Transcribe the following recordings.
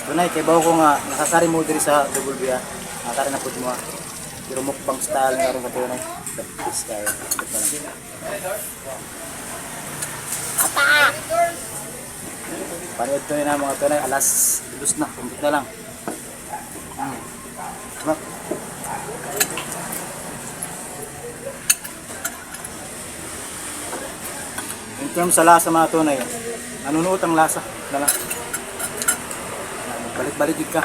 Tunay, kay bawo ko nga, nakasari mo diri sa double B, nakasari na po mo. Pero mukbang style nga rin ka tunay. Tapos kaya. Panood tunay na mga tunay, alas 2 na, kumpit na lang. Diba? In terms sa lasa mga tunay, nanunuot ang lasa na lang. Balik-balik ka.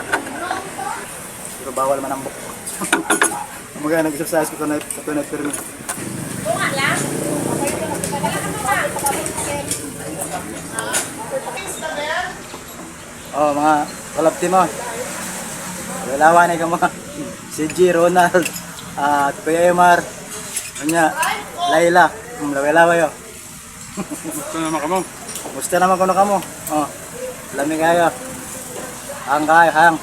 Pero bawal manambok. Mga nag-exercise ko tunay permi. Oh, mga collab team mo. Lalawan ay ka mga si G. Ronald, Kuya Emar, kanya, Layla, laway-laway oh. Gusto naman ka mo. Gusto naman ko na kamo. Oh, lamig kayo. Hang kayo, hang.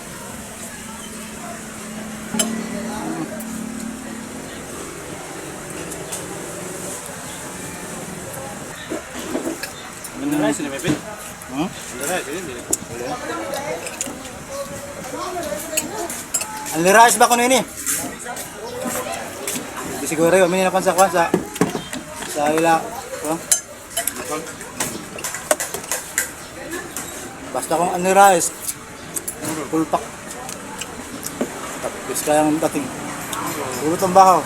Ano rice ni Pepe? Hmm? Ano rice ini? Ang lirais ba ko na ini? Hindi siguro yun, minina sa kwansa. Sa ila. Oh. Basta kung ang lirais. Pulpak. Tapos kayang dating. Pulot ang bahaw.